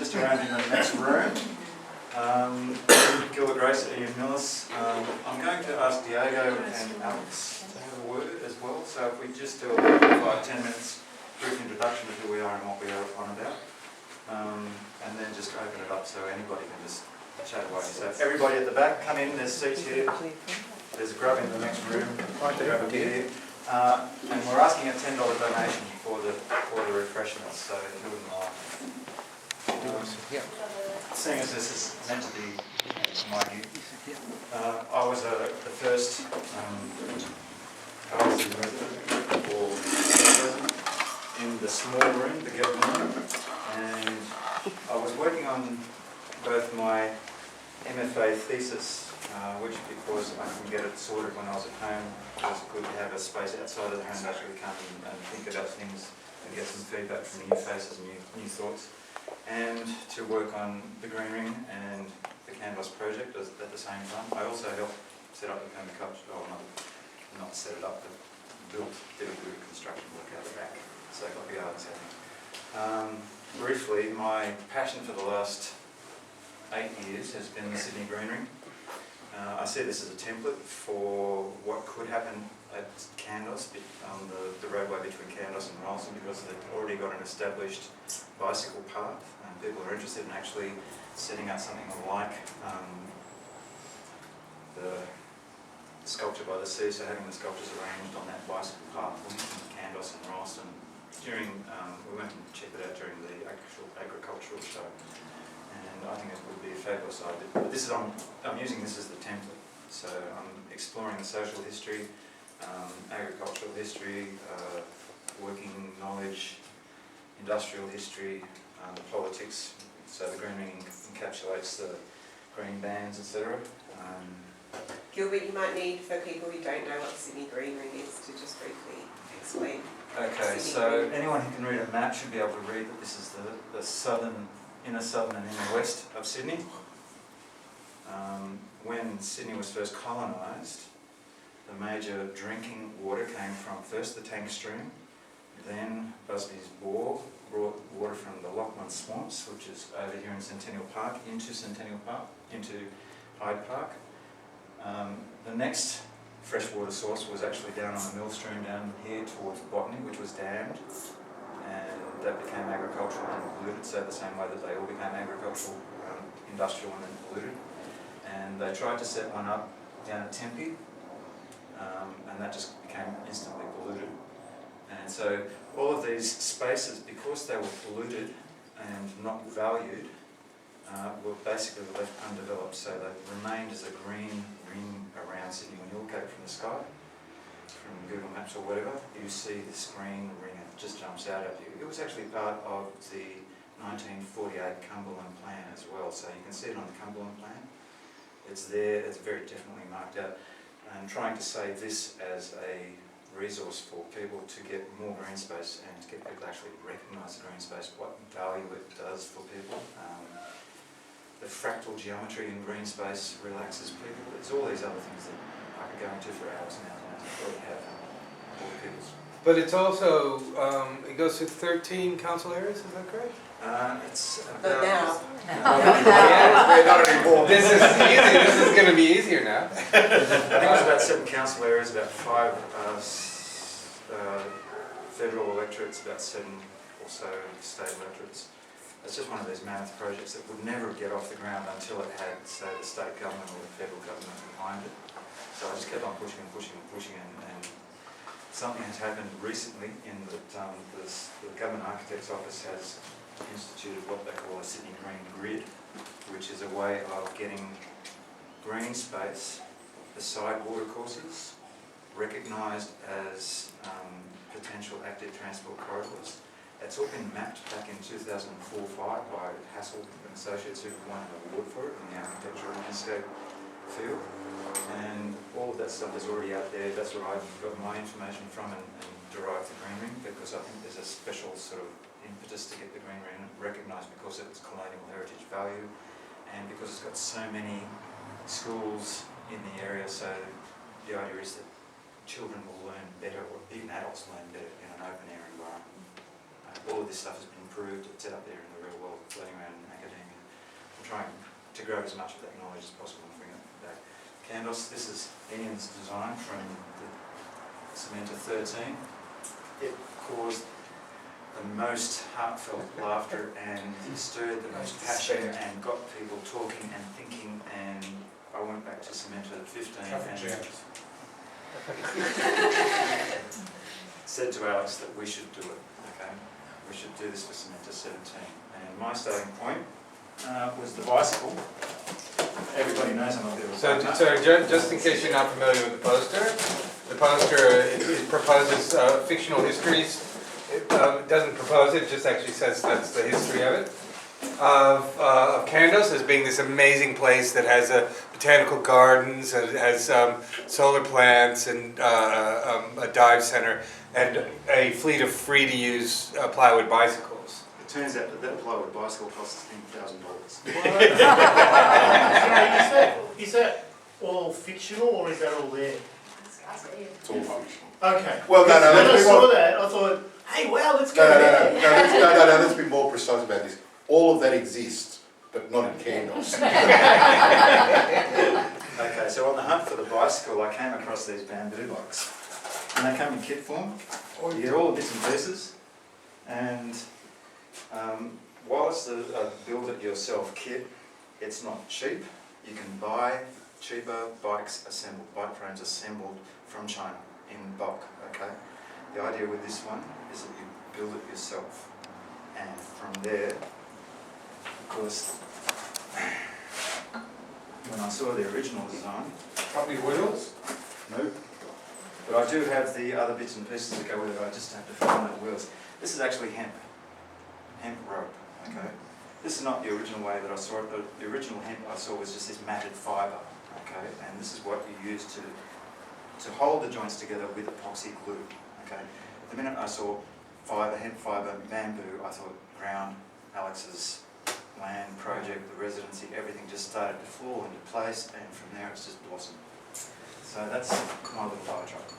just around in the next room. Gilbert, Ian Milliss. I'm going to ask Diego and Alex to have a word as well. So if we just do a 5-10 minutes brief introduction of who we are and what we are on about, and then just open it up so anybody can just chat away. So everybody at the back, come in. There's seats here. There's a grub in the next room. Grab a beer. And we're asking a $10 donation for the refreshments. So if you wouldn't mind. Seeing as this is meant to be my youth, I was the first RC resident or resident in the small room, the Gilbert room, and I was working on both my MFA thesis, which because I couldn't get it sorted when I was at home, it was good to have a space outside of the home to actually come and think about things and get some feedback from new faces and new thoughts. And to work on the Green Ring and the Kandos project at the same time. I also helped set up the permaculture, not set it up, but did a bit of construction work out the back. So I got the gardens happening. Briefly, my passion for the last 8 years has been the Sydney Green Ring. I see this as a template for what could happen at Kandos, on the roadway between Kandos and Ralston, because they've already got an established bicycle path and people are interested in actually setting up something like the sculpture by the sea, so having the sculptures arranged on that bicycle path linking Kandos and Ralston. We went and checked it out during the actual agricultural show, and I think it would be a fabulous idea. But this is, I'm using this as the template, so I'm exploring the social history, agricultural history, working knowledge, industrial history, the politics. So the Green Ring encapsulates the green bands, etc. Gilbert, you might need, for people who don't know what the Sydney Green Ring is, to just briefly explain. Okay, so anyone who can read a map should be able to read that this is the southern, inner southern and inner west of Sydney. When Sydney was first colonised, the major drinking water came from first the tank stream, then Busby's bore brought water from the Lachlan Swamps, which is over here in Centennial Park, into Hyde Park. The next freshwater source was actually down on the mill stream down here towards Botany, which was dammed, and that became agricultural and polluted, so the same way that they all became agricultural, industrial and then polluted. And they tried to set one up down at Tempe, and that just became instantly polluted. And so all of these spaces, because they were polluted and not valued, were basically left undeveloped. So they remained as a green ring around Sydney. When you look at it from the sky, from Google Maps or whatever, you see this green ring, it just jumps out at you. It was actually part of the 1948 Cumberland Plan as well. So you can see it on the Cumberland Plan. It's there, it's very definitely marked out. And trying to save this as a resource for people to get more green space and to get people to actually recognise the green space, what value it does for people. The fractal geometry in green space relaxes people. There's all these other things that I could go into for hours and hours and hours. Probably have all the people's. But it's also, it goes to 13 council areas, is that correct? It's about... But now. Not anymore. This is easy, this is going to be easier now. I think it was about 7 council areas, about 5 federal electorates, about 7 or so state electorates. It's just one of those mammoth projects that would never get off the ground until it had, say, the state government or the federal government behind it. So I just kept on pushing and pushing and pushing, and something has happened recently in that the Government Architect's Office has instituted what they call a Sydney Green Grid, which is a way of getting green space beside watercourses recognised as potential active transport corridors. It's all been mapped back in 2004-05 by Hassel and Associates, who won an award for it in the architecture and landscape field. And all of that stuff is already out there. That's where I've got my information from and derived the Green Ring, because I think there's a special sort of impetus to get the Green Ring recognised because of its colonial heritage value and because it's got so many schools in the area. So the idea is that children will learn better, or even adults learn better in an open air environment. All of this stuff has been proved. It's out there in the real world, floating around in trying to grab as much of that knowledge as possible and bring it back. Kandos, this is Ian's design from the Cementa 13. It caused the most heartfelt laughter and stirred the most passion and got people talking and thinking, and I went back to Cementa at 15 and said to Alex that we should do it, okay? We should do this for Cementa 17. And my starting point was the bicycle. Everybody knows I'm a bit of a So just in case you're not familiar with the poster it proposes fictional histories. It doesn't propose it just actually says that's the history of it. Of Kandos as being this amazing place that has botanical gardens, and has solar plants and a dive center and a fleet of free-to-use plywood bicycles. It turns out that plywood bicycle costs $10,000. Is that all fictional or is that all there? It's all fictional. Okay. Well, no, When I let's be saw more, that, I thought, hey, wow, let's go no, there. let's be more precise about this. All of that exists, but not in Kandos. Okay, so on the hunt for the bicycle, I came across these bamboo blocks. And they come in kit form. You get all the bits and pieces. And while it's the build-it-yourself kit, it's not cheap. You can buy cheaper bikes assembled, bike frames assembled from China in bulk, okay? The idea with this one is that you build it yourself. And from there, of course, when I saw the original design, Probably wheels. nope. But I do have the other bits and pieces that go with it, I just have to find the wheels. This is actually hemp rope, okay? This is not the original way that I saw it. The original hemp I saw was just this matted fibre, okay? And this is what you use to hold the joints together with epoxy glue, okay? The minute I saw fibre, hemp fibre, bamboo, I thought ground, Alex's land project, the residency, everything just started to fall into place, and from there it's just blossomed. So that's my little diatribe.